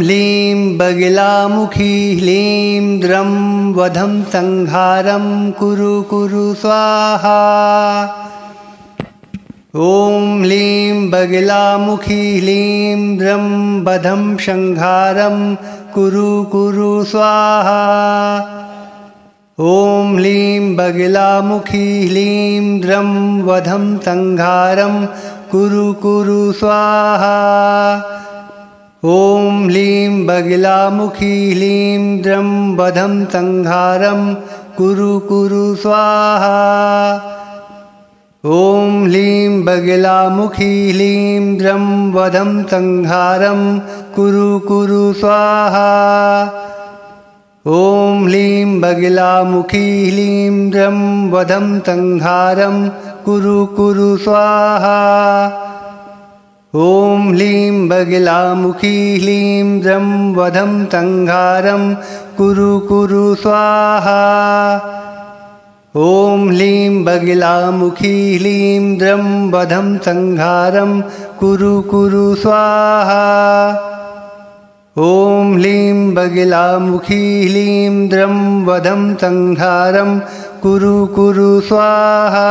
ह्लीं बगिलामुखी ह्लीं द्रं वधं संहारं कुरु कुरु स्वाहा। ॐ ह्लीं बगिलामुखी ह्लीं द्रं वधं संहारं कुरु कुरु स्वाहा। ॐ ह्लीं बगिलामुखी ह्लीं द्रं वधं संहारं कुरु कुरु स्वाहा। ॐ ह्लीं बगिलामुखी ह्लीं द्रं वधं संहारं कुरु कुरु स्वाहा। ॐ ह्लीं बगिलामुखी ह्लीं द्रं वधं संहारं कुरु कुरु स्वाहा। ॐ ह्लीं बगिलामुखी ह्लीं द्रं वधं संहारं कुरु कुरु स्वाहा। ॐ ह्लीं बगिलामुखी ह्लीं द्रं वधं संहारं कुरु कुरु स्वाहा। ॐ ह्लीं बगिलामुखी ह्लीं द्रं वधं संहारं कुरु कुरु स्वाहा। ॐ ह्लीं बगिलामुखी ह्लीं द्रं वधं संहारं कुरु कुरु स्वाहा।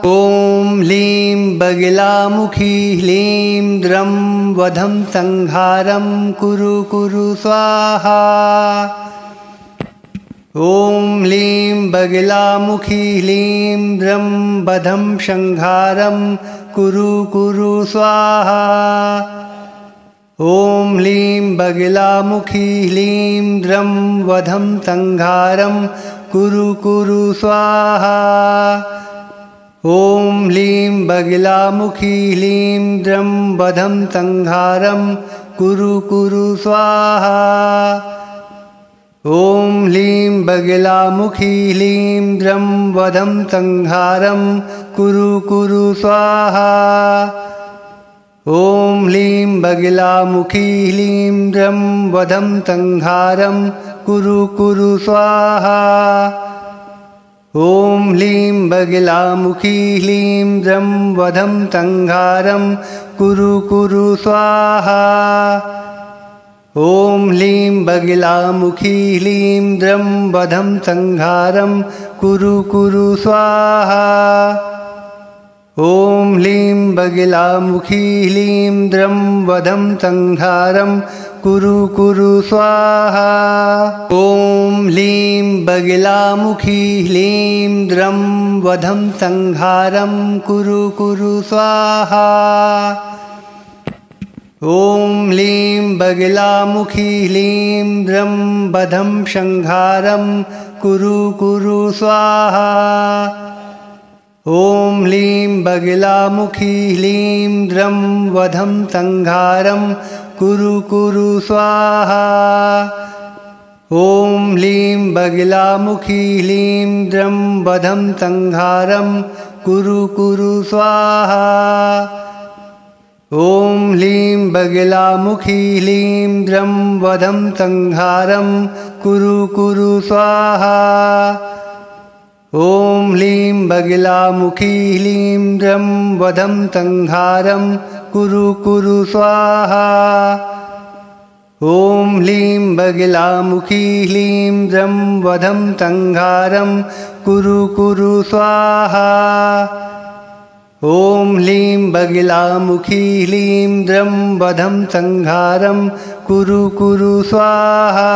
ॐ ह्लीं बगिलामुखी ह्लीं द्रं वधं संहारं कुरु कुरु स्वाहा। ॐ ह्लीं बगिलामुखी ह्लीं द्रं वधं संहारं कुरु कुरु स्वाहा। ॐ ह्लीं बगिलामुखी ह्लीं द्रं वधं संहारं कुरु कुरु स्वाहा। ॐ ह्लीं बगिलामुखी ह्लीं द्रं वधं संहारं कुरु कुरु स्वाहा। ॐ ह्लीं बगिलामुखी ह्लीं द्रं वधं संहारं कुरु कुरु स्वाहा। ॐ ह्लीं बगिलामुखी ह्लीं द्रं वधं संहारं कुरु कुरु स्वाहा। ॐ ह्लीं बगिलामुखी ह्लीं द्रं वधं संहारं कुरु कुरु स्वाहा। ॐ ह्लीं बगिलामुखी ह्लीं द्रं वधं संहारं कुरु कुरु स्वाहा। ॐ ह्लीं बगिलामुखी ह्लीं द्रं वधं संहारं कुरु कुरु स्वाहा। ॐ ह्लीं बगिलामुखी ह्लीं द्रं वधं संहारं कुरु कुरु स्वाहा। ॐ ह्लीं बगिलामुखी ह्लीं द्रं वधं संहारं कुरु कुरु स्वाहा। ॐ ह्लीं बगिलामुखी ह्लीं द्रं वधं संहारं कुरु कुरु स्वाहा। ॐ ह्लीं बगिलामुखी ह्लीं द्रं वधं संहारं कुरु कुरु स्वाहा। ॐ ह्लीं बगिलामुखी ह्लीं द्रं वधं संहारं कुरु कुरु स्वाहा। ॐ ह्लीं बगिलामुखी ह्लीं द्रं वधं संहारं कुरु कुरु स्वाहा। ॐ ह्लीं बगिलामुखी ह्लीं द्रं वधं संहारं कुरु कुरु स्वाहा। ॐ ह्लीं बगिलामुखी ह्लीं द्रं वधं संहारं कुरु कुरु स्वाहा।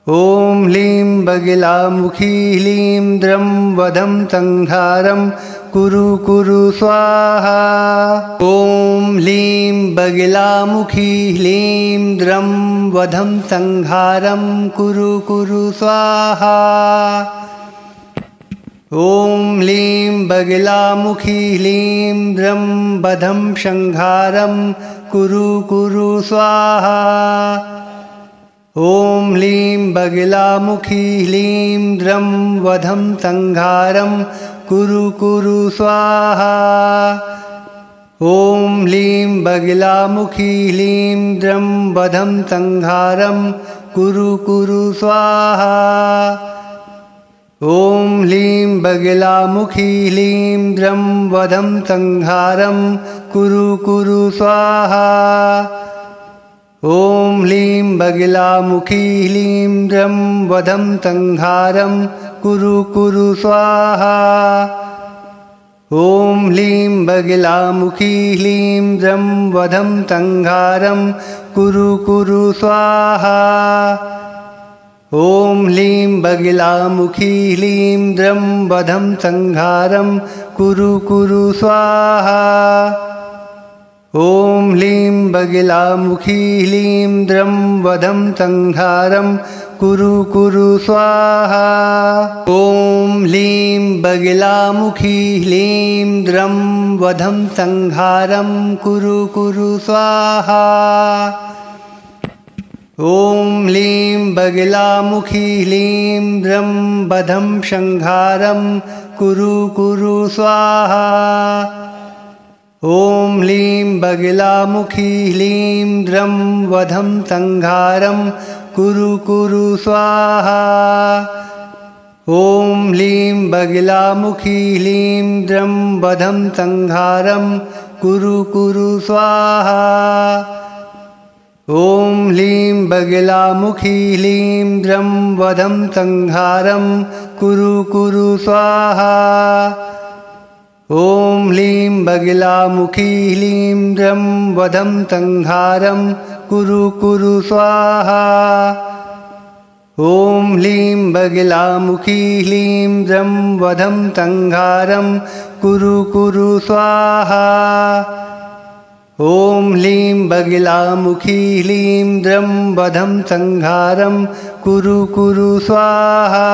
ॐ ह्लीं बगिलामुखी ह्लीं द्रं वधं संहारं कुरु कुरु स्वाहा। ॐ ह्लीं बगिलामुखी ह्लीं द्रं वधं संहारं कुरु कुरु स्वाहा। ॐ ह्लीं बगिलामुखी ह्लीं द्रं वधं संहारं कुरु कुरु स्वाहा। ॐ ह्लीं बगिलामुखी ह्लीं द्रं वधं संहारं कुरु कुरु स्वाहा। ॐ ह्लीं बगिलामुखी ह्लीं द्रं वधं संहारं कुरु कुरु स्वाहा। ॐ ह्लीं बगिलामुखी ह्लीं द्रं वधं संहारं कुरु कुरु स्वाहा। ॐ ह्लीं बगिलामुखी ह्लीं द्रं वधं तंहारं कुरु कुरु स्वाहा। ॐ ह्लीं बगिलामुखी ह्लीं द्रं वधं तंहारं कुरु कुरु स्वाहा। ॐ ह्लीं बगिलामुखी ह्लीं द्रं वधं तंहारं कुरु कुरु स्वाहा। ॐ ह्लीं बगिलामुखी ह्लीं द्रं वधं तंहारं कुरु कुरु स्वाहा। ॐ ह्लीं बगिलामुखी ह्लीं द्रं वधं तंहारं कुरु कुरु स्वाहा। ॐ ह्लीं बगिलामुखी ह्लीं द्रं वधं संहारं कुरु कुरु स्वाहा। ॐ ह्लीं बगिलामुखी ह्लीं द्रं वधं तंहारं कुरु कुरु स्वाहा। ॐ ह्लीं बगिलामुखी ह्लीं द्रं वधं तंहारं कुरु कुरु स्वाहा। ॐ ह्लीं बगिलामुखी ह्लीं द्रं वधं तंहारं कुरु कुरु स्वाहा। ॐ ह्लीं बगिलामुखी ह्लीं द्रं वधं तंहारं कुरु कुरु स्वाहा। ॐ ह्लीं बगिलामुखी ह्लीं द्रं वधं तंहारं कुरु कुरु स्वाहा। ॐ ह्लीं बगिलामुखी ह्लीं द्रं वधं तंहारं कुरु कुरु स्वाहा।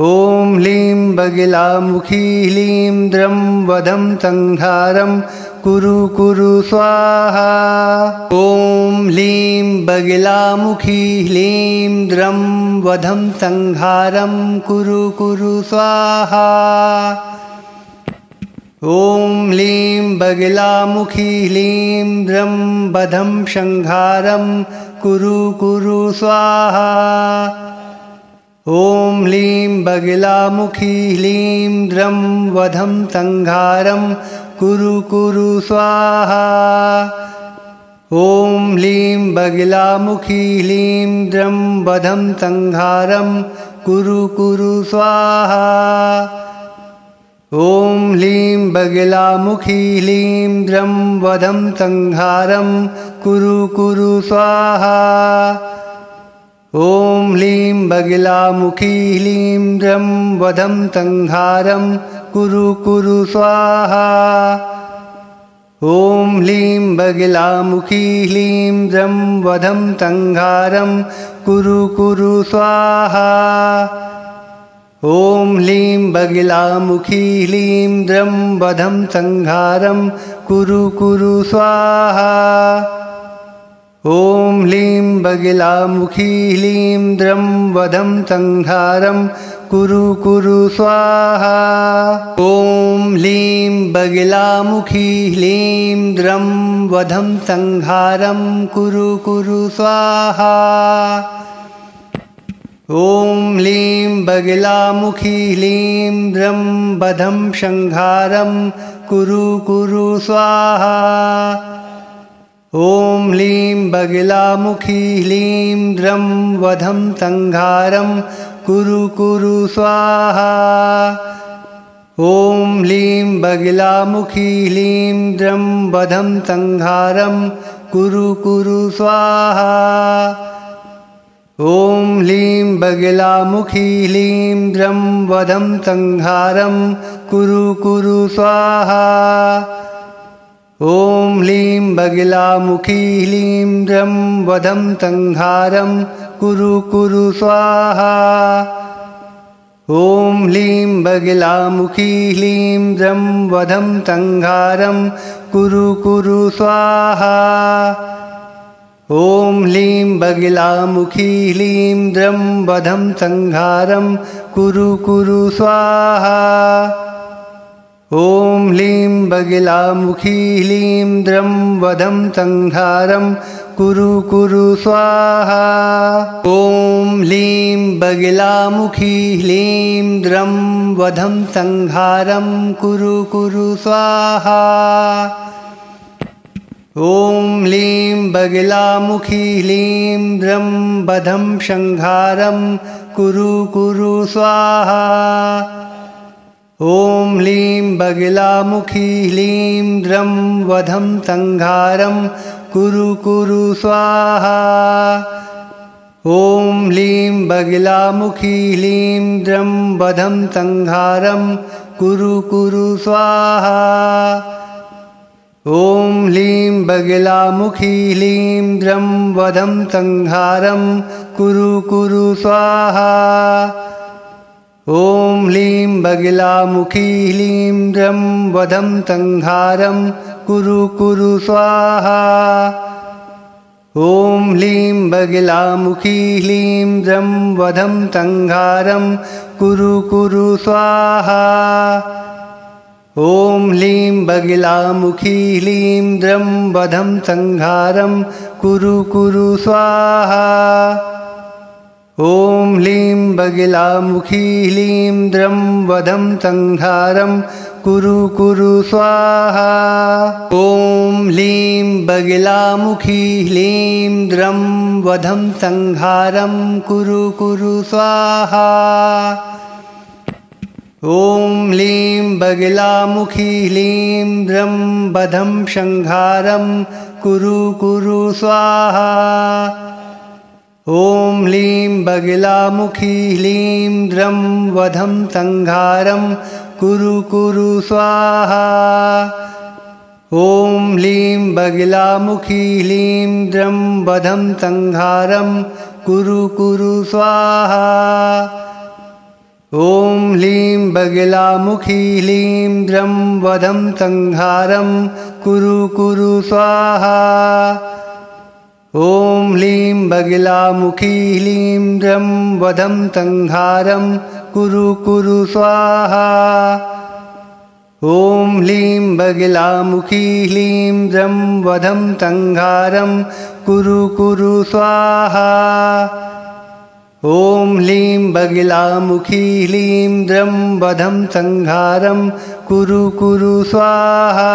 ॐ ह्लीं बगिलामुखी ह्लीं द्रं वधं तंहारं कुरु कुरु स्वाहा। ॐ ह्लीं बगिलामुखी ह्लीं द्रं वधं तंहारं कुरु कुरु स्वाहा। ॐ ह्लीं बगिलामुखी ह्लीं द्रं वधं संहारं कुरु कुरु स्वाहा। ॐ ह्लीं बगिलामुखी ह्लीं द्रं वधं तंहारं कुरु कुरु स्वाहा। ॐ ह्लीं बगिलामुखी ह्लीं द्रं वधं तंहारं कुरु कुरु स्वाहा। ॐ ह्लीं बगिलामुखी ह्लीं द्रं वधं तंहारं कुरु कुरु स्वाहा। ॐ ह्लीं बगिलामुखी ह्लीं द्रं वधं तंहारं कुरु कुरु स्वाहा। ॐ ह्लीं बगिलामुखी ह्लीं द्रं वधं तंहारं कुरु कुरु स्वाहा। ॐ ह्लीं बगिलामुखी ह्लीं द्रं वधं तंहारं कुरु कुरु स्वाहा। ॐ ह्लीं बगिलामुखी ह्लीं द्रं वधं तंहारं कुरु कुरु स्वाहा। ॐ ह्लीं बगिलामुखी ह्लीं द्रं वधं तंहारं कुरु कुरु स्वाहा। ॐ ह्लीं बगिलामुखी ह्लीं द्रं वधं संहारं कुरु कुरु स्वाहा। ॐ ह्लीं बगिलामुखी ह्लीं द्रं वधं तंहारं कुरु कुरु स्वाहा। ॐ ह्लीं बगिलामुखी ह्लीं द्रं वधं तंहारं कुरु कुरु स्वाहा। ॐ ह्लीं बगिलामुखी ह्लीं द्रं वधं तंहारं कुरु कुरु स्वाहा। ॐ ह्लीं बगिलामुखी ह्लीं द्रं वधं तंहारं कुरु कुरु स्वाहा। ॐ ह्लीं बगिलामुखी ह्लीं द्रं वधं तंहारं कुरु कुरु स्वाहा। ॐ ह्लीं बगिलामुखी ह्लीं द्रं वधं तंहारं कुरु कुरु स्वाहा। ॐ ह्लीं बगिलामुखी ह्लीं द्रं वधं तंहारं कुरु कुरु स्वाहा। ॐ ह्लीं बगिलामुखी ह्लीं द्रं वधं तंहारं कुरु कुरु स्वाहा। ॐ ह्लीं बगिलामुखी ह्लीं द्रं वधं संहारं कुरु कुरु स्वाहा। ॐ ह्लीं बगिलामुखी ह्लीं द्रं वधं संहारं कुरु कुरु स्वाहा। ॐ ह्लीं बगिलामुखी ह्लीं द्रं वधं संहारं कुरु कुरु स्वाहा। ॐ ह्लीं बगिलामुखी ह्लीं द्रं वधं संहारं कुरु कुरु स्वाहा। ॐ ह्लीं बगिलामुखी ह्लीं द्रं वधं संहारं कुरु कुरु स्वाहा। ॐ ह्लीं बगिलामुखी ह्लीं द्रं वधं संहारं कुरु कुरु स्वाहा। ॐ ह्लीं बगिलामुखी ह्लीं द्रं वधं संहारं कुरु कुरु स्वाहा। ॐ ह्लीं बगिलामुखी ह्लीं द्रं वधं संहारं कुरु कुरु स्वाहा। ॐ ह्लीं बगिलामुखी ह्लीं द्रं वधं संहारं कुरु कुरु स्वाहा। ॐ ह्लीं बगिलामुखी ह्लीं द्रं वधं संहारं कुरु कुरु स्वाहा। ॐ ह्लीं बगिलामुखी ह्लीं द्रं वधं संहारं कुरु कुरु स्वाहा। ॐ ह्लीं बगिलामुखी ह्लीं द्रं वधं संहारं कुरु कुरु स्वाहा। ॐ ह्लीं बगिलामुखी ह्लीं द्रं वधं संहारं कुरु कुरु स्वाहा। ॐ ह्लीं बगिलामुखी ह्लीं द्रं वधं संहारं कुरु कुरु स्वाहा। ॐ ह्लीं बगिलामुखी ह्लीं द्रं वधं संहारं कुरु कुरु स्वाहा। ॐ ह्लीं बगिलामुखी ह्लीं द्रं वधं संहारं कुरु कुरु स्वाहा।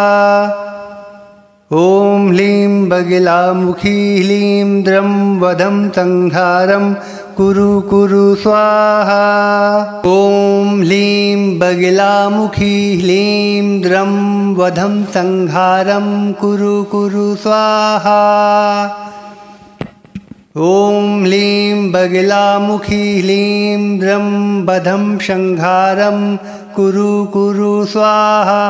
ॐ ह्लीं बगिलामुखी ह्लीं द्रं वधं संहारं कुरु कुरु स्वाहा। ॐ ह्लीं बगिलामुखी ह्लीं द्रं वधं संहारं कुरु कुरु स्वाहा। ॐ ह्लीं बगिलामुखी ह्लीं द्रं वधं संहारं कुरु कुरु स्वाहा।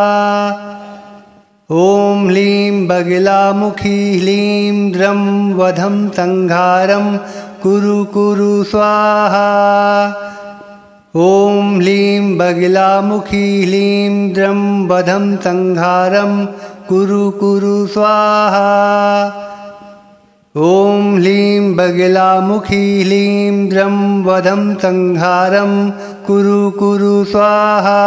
ॐ ह्लीं बगिलामुखी ह्लीं द्रं वधं संहारं कुरु कुरु स्वाहा। ॐ ह्लीं बगिलामुखी ह्लीं द्रं वधं संहारं कुरु कुरु स्वाहा। ॐ ह्लीं बगिलामुखी ह्लीं द्रं वधं संहारं कुरु कुरु स्वाहा।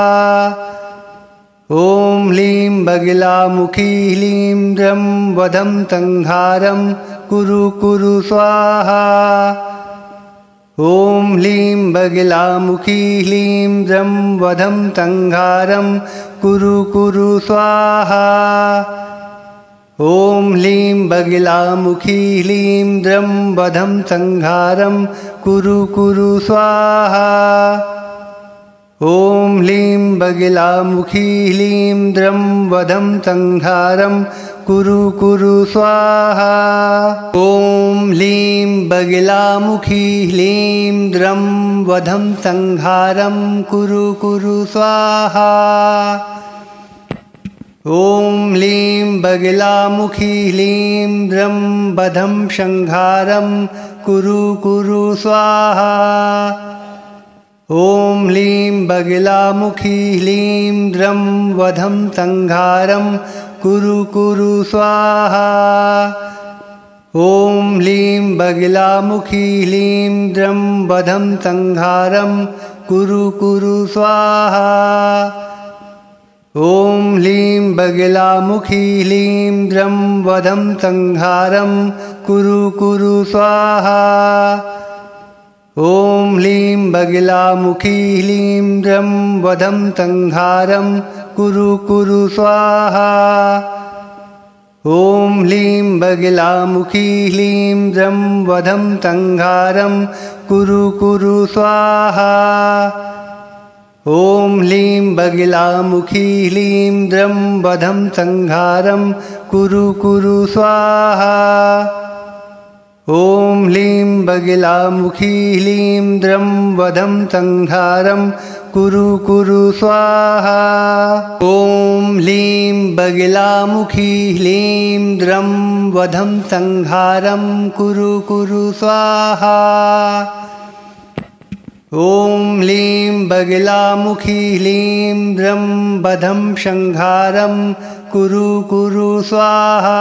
ॐ ह्लीं बगिलामुखी ह्लीं द्रं वधं संहारं कुरु कुरु स्वाहा। ॐ ह्लीं बगिलामुखी ह्लीं द्रं वधं संहारं कुरु कुरु स्वाहा। ॐ ह्लीं बगिलामुखी ह्लीं द्रं वधं संहारं कुरु कुरु स्वाहा। ॐ ह्लीं बगिलामुखी ह्लीं द्रं वधं संहारं कुरु कुरु स्वाहा। ॐ ह्लीं बगिलामुखी ह्लीं द्रं वधं संहारं कुरु कुरु स्वाहा। ॐ ह्लीं बगिलामुखी ह्लीं द्रं वधं संहारं कुरु कुरु स्वाहा। ॐ ह्लीं बगिलामुखी ह्लीं द्रं वधं संहारं कुरु कुरु स्वाहा। ॐ ह्लीं बगिलामुखी ह्लीं द्रं वधं संहारं कुरु कुरु स्वाहा। ॐ ह्लीं बगिलामुखी ह्लीं द्रं वधं संहारं कुरु कुरु स्वाहा। ॐ ह्लीं बगिलामुखी ह्लीं द्रं वधं संहारं कुरु कुरु स्वाहा। ॐ ह्लीं बगिलामुखी ह्लीं द्रं वधं तङ्घारं कुरु कुरु स्वाहा। ॐ ह्लीं बगिलामुखी ह्लीं द्रं वधं तङ्घारं कुरु कुरु स्वाहा। ॐ ह्लीं बगिलामुखी ह्लीं द्रं वधं तङ्घारं कुरु कुरु स्वाहा। ॐ ह्लीं बगिलामुखी ह्लीं द्रं वधं तङ्घारं कुरु कुरु स्वाहा। ॐ ह्लीं बगिलामुखी ह्लीं द्रं वधं शङ्घारं कुरु कुरु स्वाहा।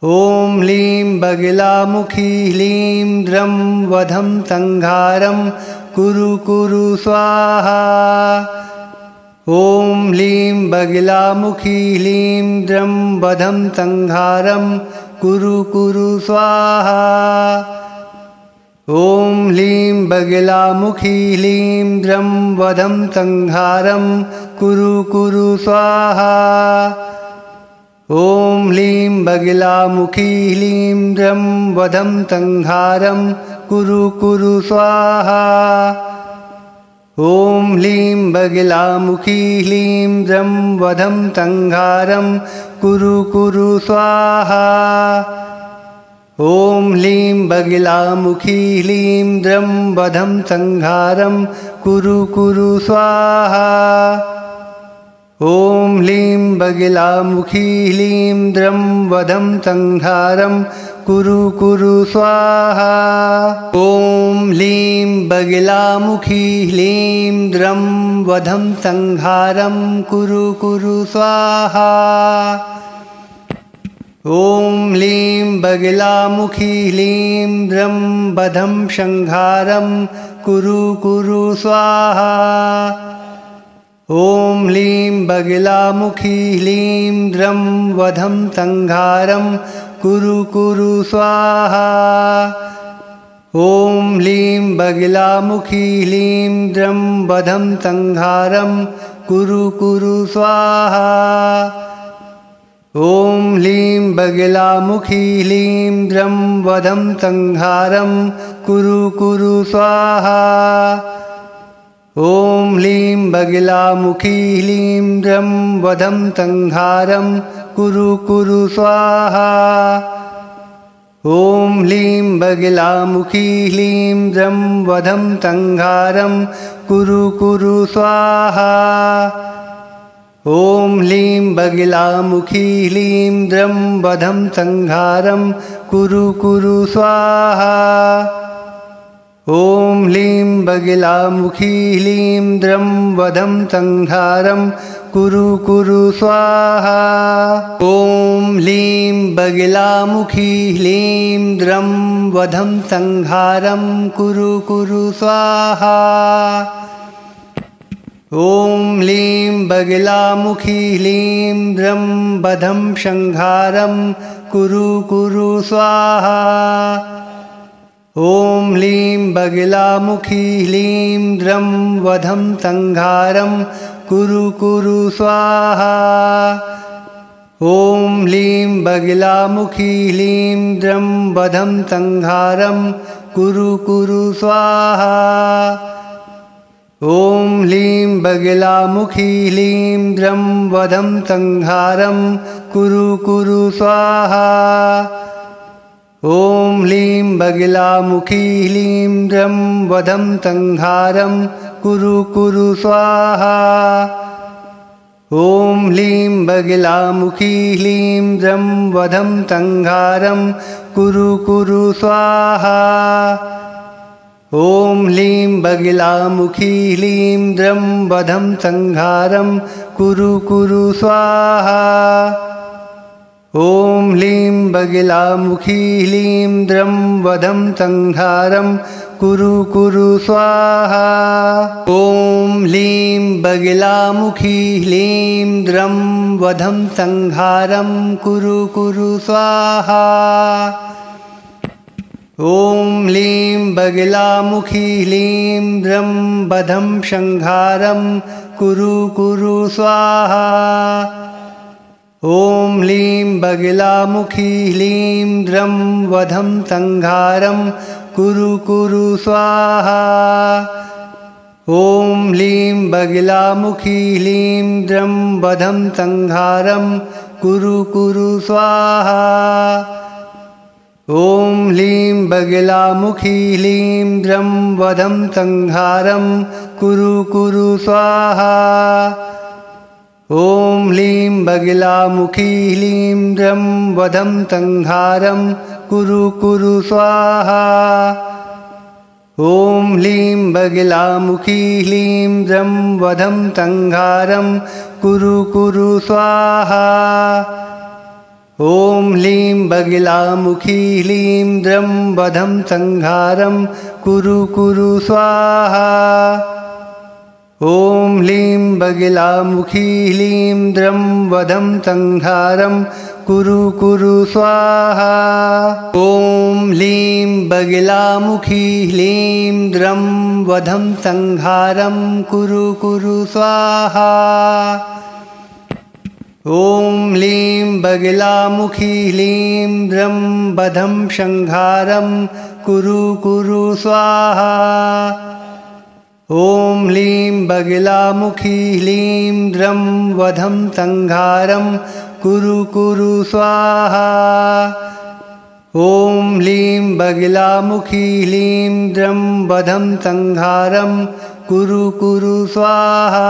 ॐ ह्लीं बगिलामुखी ह्लीं द्रं वधं तङ्घारं कुरु कुरु स्वाहा। ॐ ह्लीं बगिलामुखी ह्लीं द्रं वधं तङ्घारं कुरु कुरु स्वाहा। ॐ ह्लीं बगिलामुखी ह्लीं द्रं वधं तङ्घारं कुरु कुरु स्वाहा। ॐ ह्लीं बगिलामुखी ह्लीं द्रं वधं तङ्घारं कुरु कुरु स्वाहा। ॐ ह्लीं बगिलामुखी ह्लीं द्रं वधं तङ्घारं कुरु कुरु स्वाहा। ॐ ह्लीं बगिलामुखी ह्लीं द्रं वधं तङ्घारं कुरु कुरु स्वाहा। ॐ ह्लीं बगिलामुखी ह्लीं द्रं वधं तङ्घारं कुरु कुरु स्वाहा। ॐ ह्लीं बगिलामुखी ह्लीं द्रं वधं तङ्घारं कुरु कुरु स्वाहा। ॐ ह्लीं बगिलामुखी ह्लीं द्रं वधं शङ्घारं कुरु कुरु स्वाहा। ॐ ह्लीं बगिलामुखी ह्लीं द्रं वधं तङ्घारं कुरु कुरु स्वाहा। ॐ ह्लीं बगिलामुखी ह्लीं द्रं वधं तङ्घारं कुरु कुरु स्वाहा। ॐ ह्लीं बगिलामुखी ह्लीं द्रं वधं तङ्घारं कुरु कुरु स्वाहा। ॐ ह्लीं बगिलामुखी ह्लीं द्रं वधं तङ्घारं कुरु कुरु स्वाहा। ॐ ह्लीं बगिलामुखी ह्लीं द्रं वधं तङ्घारं कुरु कुरु स्वाहा। ॐ ह्लीं बगिलामुखी ह्लीं द्रं वधं तङ्घारं कुरु कुरु स्वाहा। ॐ ह्लीं बगिलामुखी ह्लीं द्रं वधं तङ्घारं कुरु कुरु स्वाहा। ॐ ह्लीं बगिलामुखी ह्लीं द्रं वधं तङ्घारं कुरु कुरु स्वाहा। ॐ ह्लीं बगिलामुखी ह्लीं द्रं वधं शङ्घारं कुरु कुरु स्वाहा। ॐ ह्लीं बगिलामुखी ह्लीं द्रं वधं तङ्घारं कुरु कुरु स्वाहा। ॐ ह्लीं बगिलामुखी ह्लीं द्रं वधं तङ्घारं कुरु कुरु स्वाहा। ॐ ह्लीं बगिलामुखी ह्लीं द्रं वधं तङ्घारं कुरु कुरु स्वाहा। ॐ ह्लीं बगिलामुखी ह्लीं द्रं वधं तङ्घारं कुरु कुरु स्वाहा। ॐ ह्लीं बगिलामुखी ह्लीं द्रं वधं तङ्घारं कुरु कुरु स्वाहा। ॐ ह्लीं बगिलामुखी ह्लीं द्रं वधं तङ्घारं कुरु कुरु स्वाहा। ॐ ह्लीं बगिलामुखी ह्लीं द्रं वधं तङ्घारं कुरु कुरु स्वाहा। ॐ ह्लीं बगिलामुखी ह्लीं द्रं वधं तङ्घारं कुरु कुरु स्वाहा। ॐ ह्लीं बगिलामुखी ह्लीं द्रं वधं शङ्घारं कुरु कुरु स्वाहा। ॐ ह्लीं बगिलामुखी ह्लीं द्रं वधं शङ्घारं कुरु कुरु स्वाहा। ॐ ह्लीं बगिलामुखी ह्लीं द्रं वधं शङ्घारं कुरु कुरु स्वाहा। ॐ ह्लीं बगिलामुखी ह्लीं द्रं वधं तङ्घारं कुरु कुरु स्वाहा। ॐ ह्लीं बगिलामुखी ह्लीं द्रं वधं शङ्घारं कुरु कुरु स्वाहा। ॐ ह्लीं बगिलामुखी ह्लीं द्रं वधं तंघारं कुरु कुरु स्वाहा। ॐ ह्लीं बगिलामुखी ह्लीं द्रं वधं तंघारं कुरु कुरु स्वाहा। ॐ ह्लीं बगिलामुखी ह्लीं द्रं वधं तंघारं कुरु कुरु स्वाहा। ॐ ह्लीं बगिलामुखी ह्लीं द्रं वधं तंघारं कुरु कुरु स्वाहा। ॐ ह्लीं बगिलामुखी ह्लीं द्रं वधं तंघारं कुरु कुरु स्वाहा। ॐ ह्लीं बगिलामुखी ह्लीं द्रं वधं तंघारं कुरु कुरु स्वाहा। ॐ ह्लीं बगिलामुखी ह्लीं द्रं वधं तंघारं कुरु कुरु स्वाहा। ॐ ह्लीं बगिलामुखी ह्लीं द्रं वधं तंघारं कुरु कुरु स्वाहा। ॐ ह्लीं बगिलामुखी ह्लीं द्रं वधं शंघारं कुरु कुरु स्वाहा। ॐ ह्लीं बगिलामुखी ह्लीं द्रं वधं तंघारं कुरु कुरु स्वाहा। ॐ ह्लीं बगिलामुखी ह्लीं द्रं वधं तंघारं कुरु कुरु स्वाहा।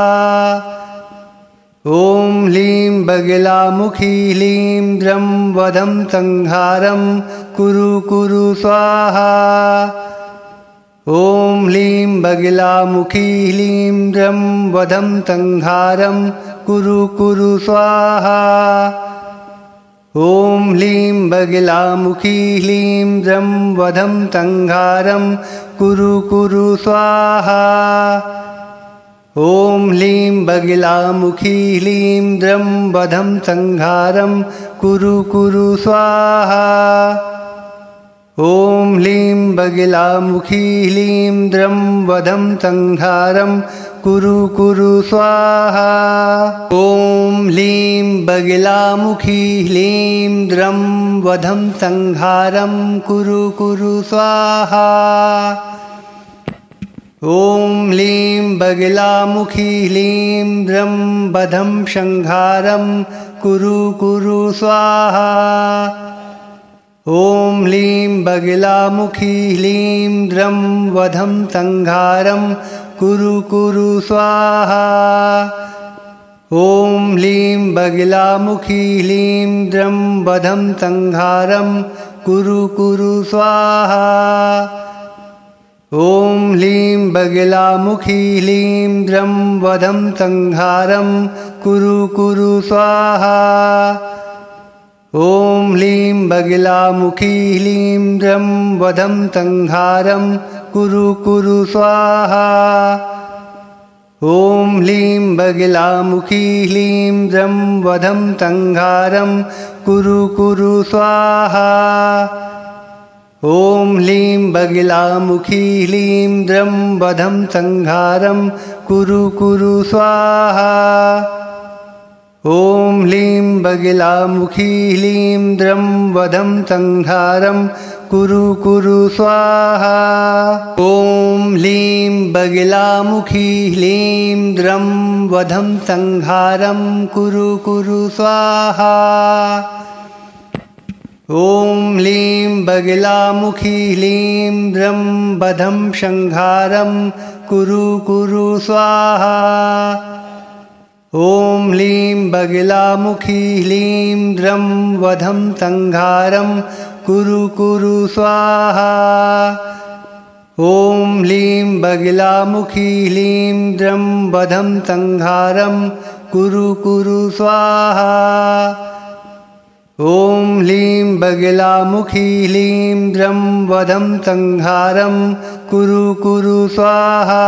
ॐ ह्लीं बगिलामुखी ह्लीं द्रं वधं तंघारं कुरु कुरु स्वाहा। ॐ ह्लीं बगिलामुखी ह्लीं द्रं वधं तंघारं कुरु कुरु स्वाहा। ॐ ह्लीं बगिलामुखी ह्लीं द्रं वधं तंघारं कुरु कुरु स्वाहा। ॐ ह्लीं बगिलामुखी ह्लीं द्रं वधं तंघारं कुरु कुरु स्वाहा। ॐ ह्लीं बगिलामुखी ह्लीं द्रं वधं तंघारं कुरु कुरु स्वाहा। ॐ ह्लीं बगिलामुखी ह्लीं द्रं वधं तंघारं कुरु कुरु स्वाहा। ॐ ह्लीं बगिलामुखी ह्लीं द्रं वधं शंघारं कुरु कुरु स्वाहा। ॐ ह्लीं बगिलामुखी ह्लीं द्रं वधं तंघारं कुरु कुरु स्वाहा। ॐ ह्लीं बगिलामुखी ह्लीं द्रं वधं तंघारं कुरु कुरु स्वाहा। ॐ ह्लीं बगिलामुखी ह्लीं द्रं वधं तंघारं कुरु कुरु स्वाहा। ॐ ह्लीं बगिलामुखी ह्लीं द्रं वधं तंघारं कुरु कुरु स्वाहा। ॐ ह्लीं बगिलामुखी ह्लीं द्रं वधं तंघारं कुरु कुरु स्वाहा। ॐ ह्लीं बगिलामुखी ह्लीं द्रं वधं तंघारं कुरु कुरु स्वाहा। ॐ ह्लीं बगिलामुखी ह्लीं द्रं वधं तंघारं कुरु कुरु स्वाहा। ॐ ह्लीं बगिलामुखी ह्लीं द्रं वधं तंघारं कुरु कुरु स्वाहा। ॐ ह्लीं बगिलामुखी ह्लीं द्रं वधं शंघारं कुरु कुरु स्वाहा। ॐ ह्लीं बगिलामुखी ह्लीं द्रं वधं तंघारं कुरु कुरु स्वाहा। ॐ ह्लीं बगिलामुखी ह्लीं द्रं वधं तंघारं कुरु कुरु स्वाहा। ॐ ह्लीं बगिलामुखी ह्लीं द्रं वधं तंघारं कुरु कुरु स्वाहा।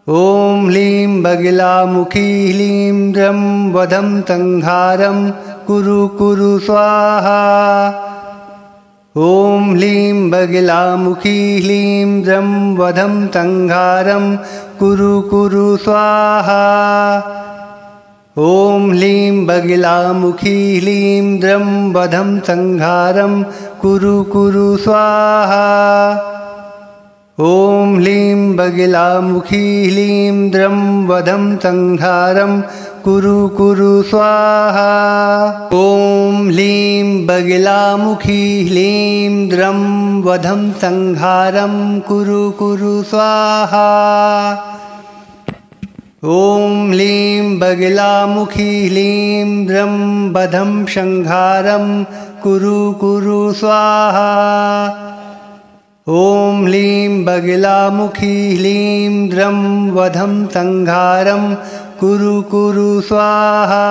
ॐ ह्लीं बगिलामुखी ह्लीं द्रं वधं तंघारं कुरु कुरु स्वाहा। ॐ ह्लीं बगिलामुखी ह्लीं द्रं वधं तंघारं कुरु कुरु स्वाहा। ॐ ह्लीं बगिलामुखी ह्लीं द्रं वधं संहारं कुरु कुरु स्वाहा। ॐ ह्लीं बगिलामुखी ह्लीं द्रं वधं संहारं कुरु कुरु स्वाहा। ॐ ह्लीं बगिलामुखी ह्लीं द्रं वधं संहारं कुरु कुरु स्वाहा। ॐ ह्लीं बगिलामुखी ह्लीं द्रं वधं संहारं कुरु कुरु स्वाहा। ॐ ह्लीं बगिलामुखी ह्लीं द्रं वधं संहारं कुरु कुरु स्वाहा।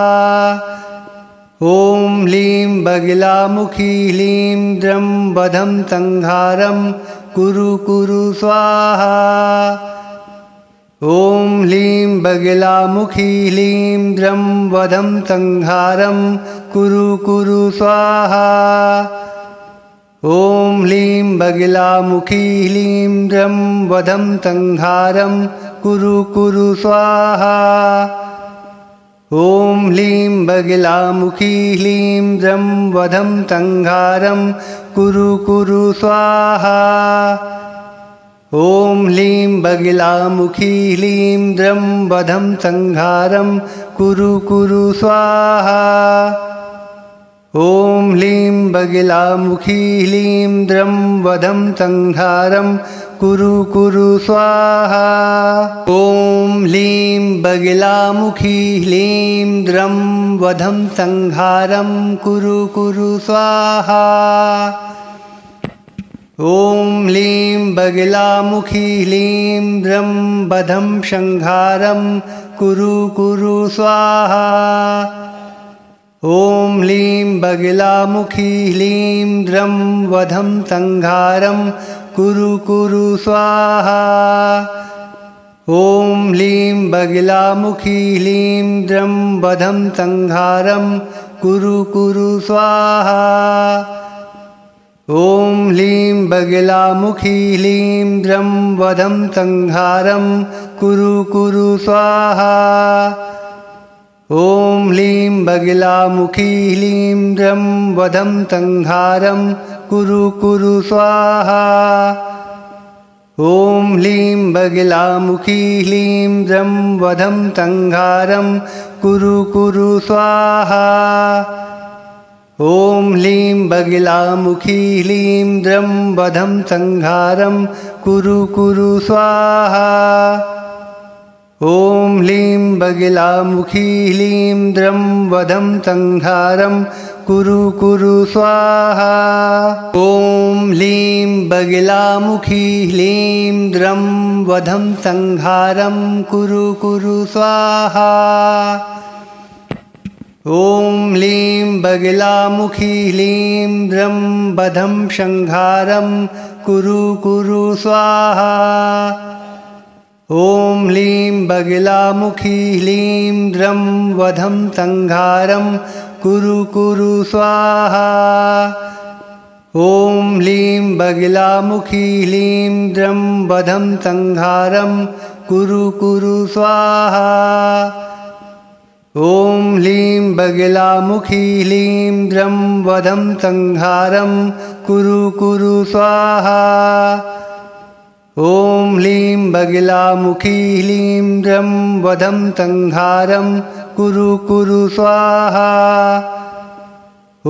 ॐ ह्लीं बगिलामुखी ह्लीं द्रं वधं संहारं कुरु कुरु स्वाहा। ॐ ह्लीं बगिलामुखी ह्लीं द्रं वधं संहारं कुरु कुरु स्वाहा। ॐ ह्लीं बगिलामुखी ह्लीं द्रं वधं संहारं कुरु कुरु स्वाहा। ॐ ह्लीं बगिलामुखी ह्लीं द्रं वधं संहारं कुरु कुरु स्वाहा। ॐ ह्लीं बगिलामुखी ह्लीं द्रं वधं संहारं कुरु कुरु स्वाहा। ॐ ह्लीं बगिलामुखी ह्लीं द्रं वधं संहारं कुरु कुरु स्वाहा। ॐ ह्लीं बगिलामुखी ह्लीं द्रं वधं संहारं कुरु कुरु स्वाहा। ॐ ह्लीं बगिलामुखी ह्लीं द्रं वधं संहारं कुरु कुरु स्वाहा। ॐ ह्लीं बगिलामुखी ह्लीं द्रं वधं संहारं कुरु कुरु स्वाहा। ॐ ह्लीं बगिलामुखी ह्लीं द्रं वधं संहारं कुरु कुरु स्वाहा। ॐ ह्लीं बगिलामुखी ह्लीं द्रं वधं संहारं कुरु कुरु स्वाहा। ॐ ह्लीं बगिलामुखी ह्लीं द्रं वधं संहारं कुरु कुरु स्वाहा। ॐ ह्लीं बगिलामुखी ह्लीं द्रं वधं संहारं कुरु कुरु स्वाहा। ॐ ह्लीं बगिलामुखी ह्लीं द्रं वधं संहारं कुरु कुरु स्वाहा। ॐ ह्लीं बगिलामुखी ह्लीं द्रं वधं संहारं कुरु कुरु स्वाहा। ॐ ह्लीं बगिलामुखी ह्लीं द्रं वधं संहारं कुरु कुरु स्वाहा। ॐ ह्लीं बगिलामुखी ह्लीं द्रं वधं संहारं कुरु कुरु स्वाहा। ॐ ह्लीं बगिलामुखी ह्लीं द्रं वधं संहारं कुरु कुरु स्वाहा। ॐ ह्लीं बगिलामुखी ह्लीं द्रं वधं संहारं कुरु कुरु स्वाहा। ॐ ह्लीं बगिलामुखी ह्लीं द्रं वधं संहारं कुरु कुरु स्वाहा। ॐ ह्लीं बगिलामुखी ह्लीं द्रं वधं संहारं कुरु कुरु स्वाहा।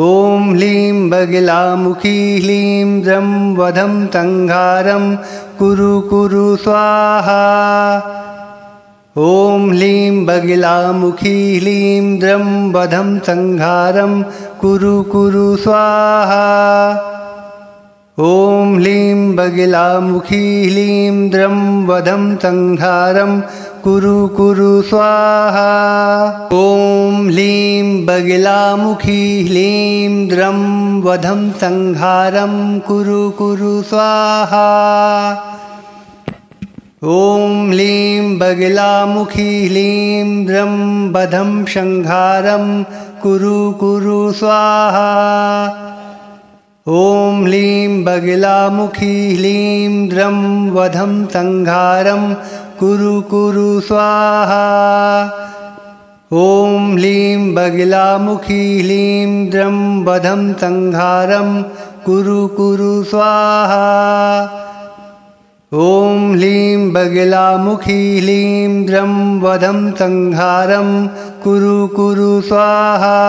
ॐ ह्लीं बगिलामुखी ह्लीं द्रं वधं संहारं कुरु कुरु स्वाहा। ॐ ह्लीं बगिलामुखी ह्लीं द्रं वधं संहारं कुरु कुरु स्वाहा। ॐ ह्लीं बगिलामुखी ह्लीं द्रं वधं संहारं कुरु कुरु स्वाहा। ॐ ह्लीं बगिलामुखी ह्लीं द्रं वधं संहारं कुरु कुरु स्वाहा। ॐ ह्लीं बगिलामुखी ह्लीं द्रं वधं संहारं कुरु कुरु स्वाहा। ॐ ह्लीं बगिलामुखी ह्लीं द्रं वधं संहारं कुरु कुरु स्वाहा। ॐ ह्लीं बगिलामुखी ह्लीं द्रं वधं संहारं कुरु कुरु स्वाहा। ॐ ह्लीं बगिलामुखी ह्लीं द्रं वधं संहारं कुरु कुरु स्वाहा।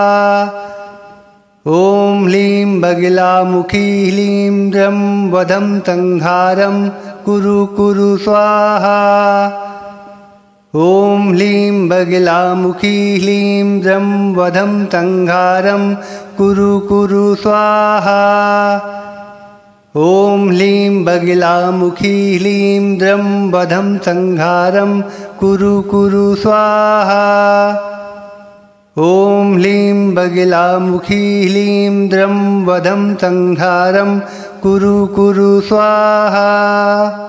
ॐ ह्लीं बगिलामुखी ह्लीं द्रं वधं संहारं कुरु कुरु स्वाहा। ॐ ह्लीं बगिलामुखी ह्लीं द्रं वधं संहारं कुरु कुरु स्वाहा। ॐ ह्लीं बगिलामुखी ह्लीं द्रं वधं संहारं कुरु कुरु स्वाहा। ॐ ह्लीं बगिलामुखी ह्लीं द्रं वधं संहारं कुरु कुरु स्वाहा।